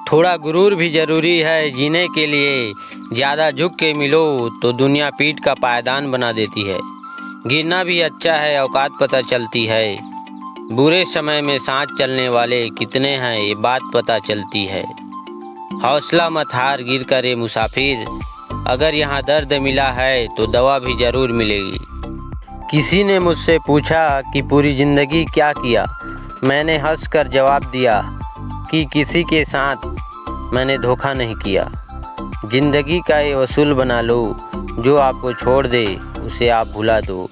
थोड़ा गुरूर भी ज़रूरी है जीने के लिए। ज़्यादा झुक के मिलो तो दुनिया पीठ का पायदान बना देती है। गिरना भी अच्छा है, औकात पता चलती है। बुरे समय में साथ चलने वाले कितने हैं ये बात पता चलती है। हौसला मत हार, गिर कर ये मुसाफिर। अगर यहाँ दर्द मिला है तो दवा भी ज़रूर मिलेगी। किसी ने मुझसे पूछा कि पूरी ज़िंदगी क्या किया। मैंने हंसकर जवाब दिया कि किसी के साथ मैंने धोखा नहीं किया। ज़िंदगी का ये वसूल बना लो, जो आपको छोड़ दे उसे आप भुला दो।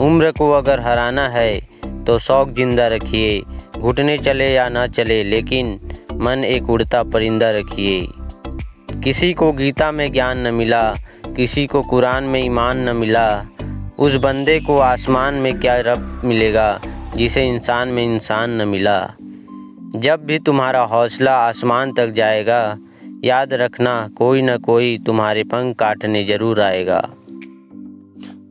उम्र को अगर हराना है तो शौक जिंदा रखिए। घुटने चले या ना चले, लेकिन मन एक उड़ता परिंदा रखिए। किसी को गीता में ज्ञान न मिला, किसी को कुरान में ईमान न मिला। उस बंदे को आसमान में क्या रब मिलेगा जिसे इंसान में इंसान न मिला। जब भी तुम्हारा हौसला आसमान तक जाएगा, याद रखना कोई न कोई तुम्हारे पंख काटने ज़रूर आएगा।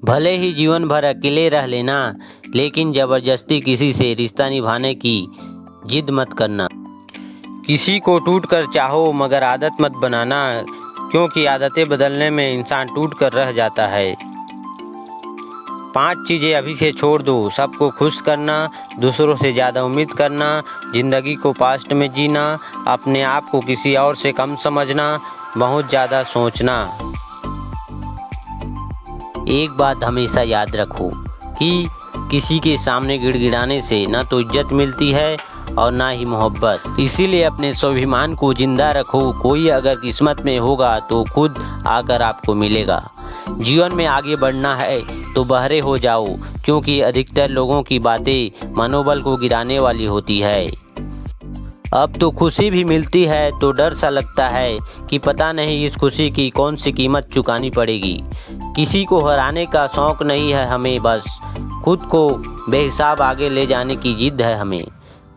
भले ही जीवन भर अकेले रह लेना, लेकिन ज़बरदस्ती किसी से रिश्ता निभाने की जिद मत करना। किसी को टूट कर चाहो मगर आदत मत बनाना, क्योंकि आदतें बदलने में इंसान टूट कर रह जाता है। 5 चीज़ें अभी से छोड़ दो। सबको खुश करना, दूसरों से ज़्यादा उम्मीद करना, ज़िंदगी को पास्ट में जीना, अपने आप को किसी और से कम समझना, बहुत ज़्यादा सोचना। एक बात हमेशा याद रखो कि किसी के सामने गिड़गिड़ाने से ना तो इज्जत मिलती है और ना ही मोहब्बत। इसीलिए अपने स्वाभिमान को जिंदा रखो। कोई अगर किस्मत में होगा तो खुद आकर आपको मिलेगा। जीवन में आगे बढ़ना है तो बहरे हो जाओ, क्योंकि अधिकतर लोगों की बातें मनोबल को गिराने वाली होती है। अब तो खुशी भी मिलती है तो डर सा लगता है कि पता नहीं इस खुशी की कौन सी कीमत चुकानी पड़ेगी। किसी को हराने का शौक नहीं है हमें, बस खुद को बेहिसाब आगे ले जाने की जिद है हमें।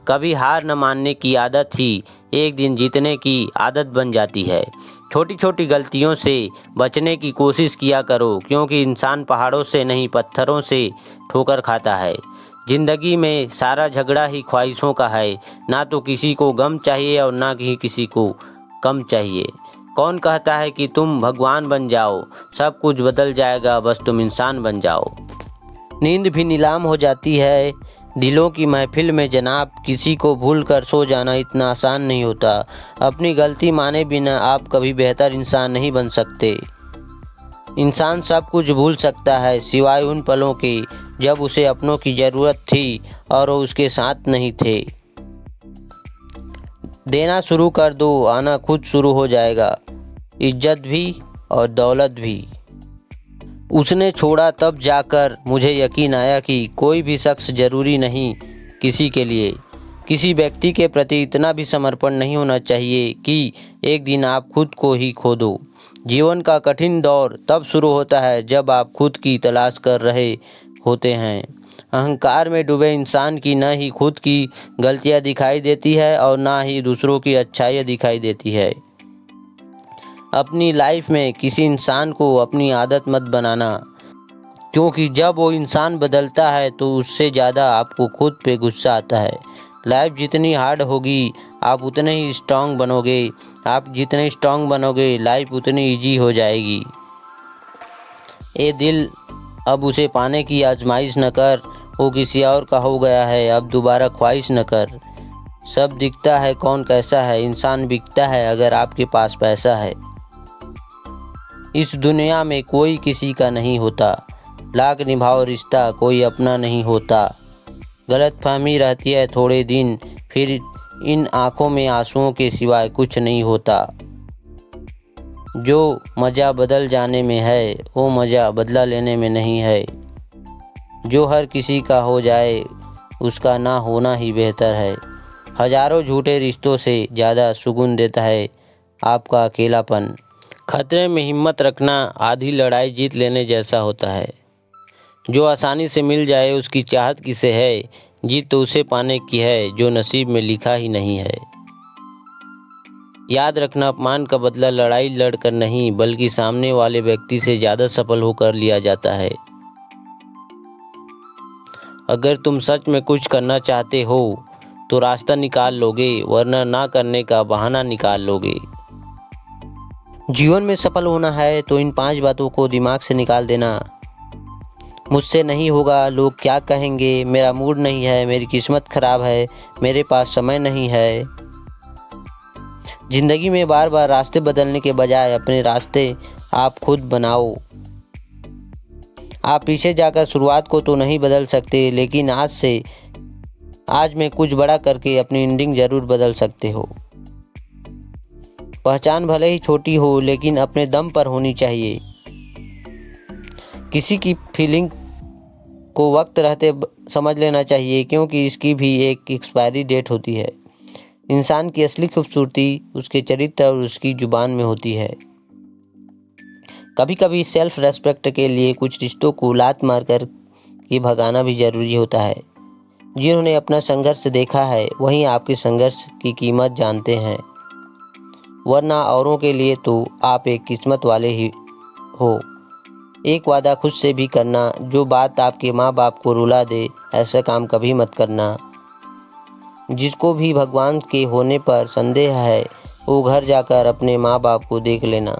कभी हार न मानने की आदत ही एक दिन जीतने की आदत बन जाती है। छोटी छोटी गलतियों से बचने की कोशिश किया करो, क्योंकि इंसान पहाड़ों से नहीं पत्थरों से ठोकर खाता है। ज़िंदगी में सारा झगड़ा ही ख्वाहिशों का है। ना तो किसी को गम चाहिए और ना ही किसी को कम चाहिए। कौन कहता है कि तुम भगवान बन जाओ, सब कुछ बदल जाएगा, बस तुम इंसान बन जाओ। नींद भी नीलाम हो जाती है दिलों की महफिल में जनाब। किसी को भूल कर सो जाना इतना आसान नहीं होता। अपनी गलती माने बिना आप कभी बेहतर इंसान नहीं बन सकते। इंसान सब कुछ भूल सकता है सिवाय उन पलों के जब उसे अपनों की ज़रूरत थी और वो उसके साथ नहीं थे। देना शुरू कर दो, आना खुद शुरू हो जाएगा, इज्जत भी और दौलत भी। उसने छोड़ा तब जाकर मुझे यकीन आया कि कोई भी शख्स ज़रूरी नहीं किसी के लिए। किसी व्यक्ति के प्रति इतना भी समर्पण नहीं होना चाहिए कि एक दिन आप खुद को ही खो दो। जीवन का कठिन दौर तब शुरू होता है जब आप खुद की तलाश कर रहे होते हैं। अहंकार में डूबे इंसान की न ही खुद की गलतियां दिखाई देती है और ना ही दूसरों की अच्छाइयाँ दिखाई देती है। अपनी लाइफ में किसी इंसान को अपनी आदत मत बनाना, क्योंकि जब वो इंसान बदलता है तो उससे ज़्यादा आपको खुद पे गुस्सा आता है। लाइफ जितनी हार्ड होगी आप उतने ही स्ट्रांग बनोगे। आप जितने स्ट्रांग बनोगे लाइफ उतनी इजी हो जाएगी। ये दिल अब उसे पाने की आजमाइश न कर, वो किसी और का हो गया है, अब दोबारा ख्वाहिश न कर। सब दिखता है कौन कैसा है, इंसान बिकता है अगर आपके पास पैसा है। इस दुनिया में कोई किसी का नहीं होता, लाख निभाओ रिश्ता कोई अपना नहीं होता। गलतफहमी रहती है थोड़े दिन, फिर इन आँखों में आंसुओं के सिवाय कुछ नहीं होता। जो मज़ा बदल जाने में है वो मज़ा बदला लेने में नहीं है। जो हर किसी का हो जाए उसका ना होना ही बेहतर है। हजारों झूठे रिश्तों से ज़्यादा सुकून देता है आपका अकेलापन। खतरे में हिम्मत रखना आधी लड़ाई जीत लेने जैसा होता है। जो आसानी से मिल जाए उसकी चाहत किसे है, जीत तो उसे पाने की है जो नसीब में लिखा ही नहीं है। याद रखना, अपमान का बदला लड़ाई लड़कर नहीं बल्कि सामने वाले व्यक्ति से ज़्यादा सफल होकर लिया जाता है। अगर तुम सच में कुछ करना चाहते हो तो रास्ता निकाल लोगे, वरना ना करने का बहाना निकाल लोगे। जीवन में सफल होना है तो इन 5 बातों को दिमाग से निकाल देना। मुझसे नहीं होगा, लोग क्या कहेंगे, मेरा मूड नहीं है, मेरी किस्मत खराब है, मेरे पास समय नहीं है। जिंदगी में बार बार रास्ते बदलने के बजाय अपने रास्ते आप खुद बनाओ। आप पीछे जाकर शुरुआत को तो नहीं बदल सकते, लेकिन आज में कुछ बड़ा करके अपनी एंडिंग जरूर बदल सकते हो। पहचान भले ही छोटी हो, लेकिन अपने दम पर होनी चाहिए। किसी की फीलिंग को वक्त रहते समझ लेना चाहिए, क्योंकि इसकी भी एक एक्सपायरी डेट होती है। इंसान की असली खूबसूरती उसके चरित्र और उसकी जुबान में होती है। कभी कभी सेल्फ रेस्पेक्ट के लिए कुछ रिश्तों को लात मारकर के भगाना भी जरूरी होता है। जिन्होंने अपना संघर्ष देखा है वही आपके संघर्ष की कीमत जानते हैं, वरना औरों के लिए तो आप एक किस्मत वाले ही हो। एक वादा खुद से भी करना, जो बात आपके माँ बाप को रुला दे, ऐसा काम कभी मत करना। जिसको भी भगवान के होने पर संदेह है, वो घर जाकर अपने माँ बाप को देख लेना।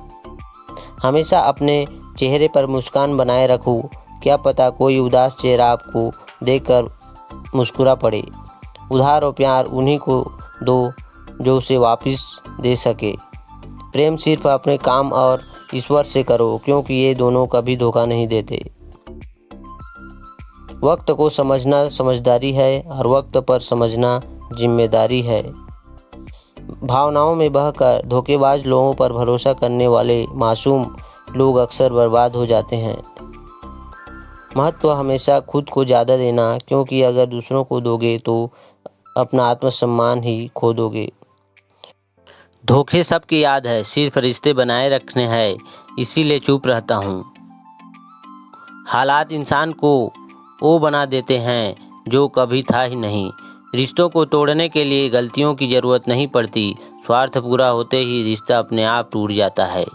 हमेशा अपने चेहरे पर मुस्कान बनाए रखो, क्या पता कोई उदास चेहरा आपको देखकर मुस्कुरा पड़े। उधार और प्यार उन्हीं को दो जो उसे वापस दे सके। प्रेम सिर्फ अपने काम और ईश्वर से करो, क्योंकि ये दोनों कभी धोखा नहीं देते। वक्त को समझना समझदारी है और वक्त पर समझना जिम्मेदारी है। भावनाओं में बहकर धोखेबाज लोगों पर भरोसा करने वाले मासूम लोग अक्सर बर्बाद हो जाते हैं। महत्व हमेशा खुद को ज़्यादा देना, क्योंकि अगर दूसरों को दोगे तो अपना आत्मसम्मान ही खो दोगे। धोखे सबकी याद है, सिर्फ रिश्ते बनाए रखने हैं, इसीलिए चुप रहता हूँ। हालात इंसान को वो बना देते हैं जो कभी था ही नहीं। रिश्तों को तोड़ने के लिए गलतियों की ज़रूरत नहीं पड़ती, स्वार्थ पूरा होते ही रिश्ता अपने आप टूट जाता है।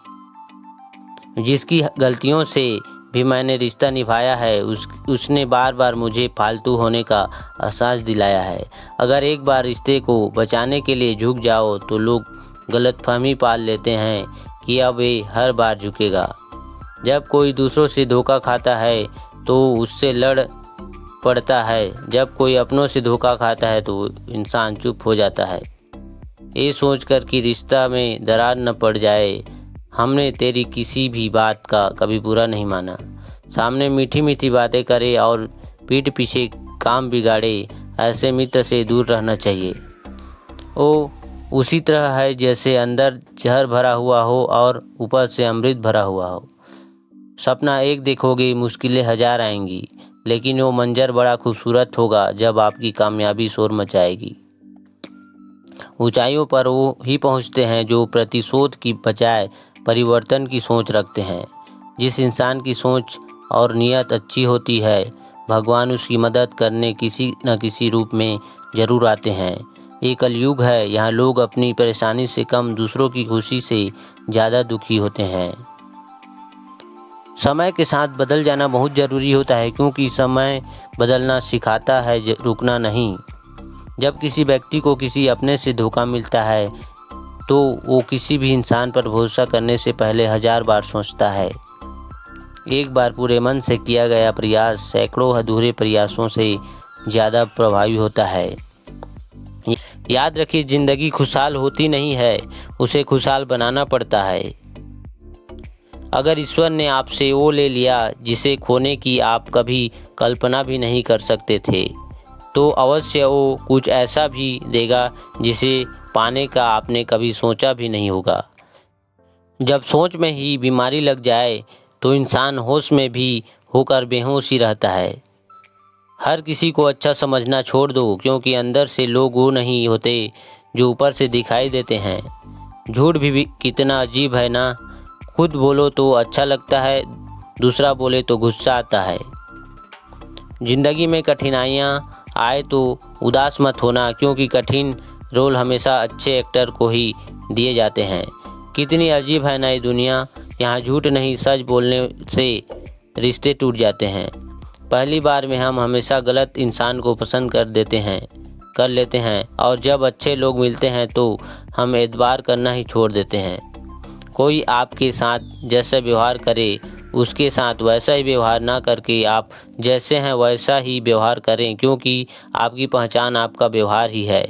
जिसकी गलतियों से भी मैंने रिश्ता निभाया है, उसने बार बार मुझे फालतू होने का एहसास दिलाया है। अगर एक बार रिश्ते को बचाने के लिए झुक जाओ तो लोग गलतफहमी पाल लेते हैं कि अब ये हर बार झुकेगा। जब कोई दूसरों से धोखा खाता है तो उससे लड़ पड़ता है, जब कोई अपनों से धोखा खाता है तो इंसान चुप हो जाता है, ये सोचकर कि रिश्ता में दरार न पड़ जाए। हमने तेरी किसी भी बात का कभी बुरा नहीं माना। सामने मीठी मीठी बातें करे और पीठ पीछे काम बिगाड़े, ऐसे मित्र से दूर रहना चाहिए। वो उसी तरह है जैसे अंदर जहर भरा हुआ हो और ऊपर से अमृत भरा हुआ हो। सपना एक देखोगे, मुश्किलें 1000 आएंगी, लेकिन वो मंजर बड़ा खूबसूरत होगा जब आपकी कामयाबी शोर मचाएगी। ऊंचाइयों पर वो ही पहुंचते हैं जो प्रतिशोध की बजाय परिवर्तन की सोच रखते हैं। जिस इंसान की सोच और नीयत अच्छी होती है, भगवान उसकी मदद करने किसी न किसी रूप में जरूर आते हैं। ये कलयुग है, यहाँ लोग अपनी परेशानी से कम दूसरों की खुशी से ज़्यादा दुखी होते हैं। समय के साथ बदल जाना बहुत ज़रूरी होता है, क्योंकि समय बदलना सिखाता है, रुकना नहीं। जब किसी व्यक्ति को किसी अपने से धोखा मिलता है तो वो किसी भी इंसान पर भरोसा करने से पहले 1000 बार सोचता है। एक बार पूरे मन से किया गया प्रयास सैकड़ों अधूरे प्रयासों से ज़्यादा प्रभावी होता है। याद रखिए, ज़िंदगी खुशहाल होती नहीं है, उसे खुशहाल बनाना पड़ता है। अगर ईश्वर ने आपसे वो ले लिया जिसे खोने की आप कभी कल्पना भी नहीं कर सकते थे, तो अवश्य वो कुछ ऐसा भी देगा जिसे पाने का आपने कभी सोचा भी नहीं होगा। जब सोच में ही बीमारी लग जाए तो इंसान होश में भी होकर बेहोश ही रहता है। हर किसी को अच्छा समझना छोड़ दो, क्योंकि अंदर से लोग वो नहीं होते जो ऊपर से दिखाई देते हैं। झूठ भी कितना अजीब है ना, खुद बोलो तो अच्छा लगता है, दूसरा बोले तो गुस्सा आता है। जिंदगी में कठिनाइयाँ आए तो उदास मत होना, क्योंकि कठिन रोल हमेशा अच्छे एक्टर को ही दिए जाते हैं। कितनी अजीब है ना ये दुनिया, यहाँ झूठ नहीं सच बोलने से रिश्ते टूट जाते हैं। पहली बार में हम हमेशा गलत इंसान को पसंद कर देते हैं। कर लेते हैं और जब अच्छे लोग मिलते हैं तो हम एतबार करना ही छोड़ देते हैं। कोई आपके साथ जैसा व्यवहार करे उसके साथ वैसा ही व्यवहार ना करके आप जैसे हैं वैसा ही व्यवहार करें, क्योंकि आपकी पहचान आपका व्यवहार ही है।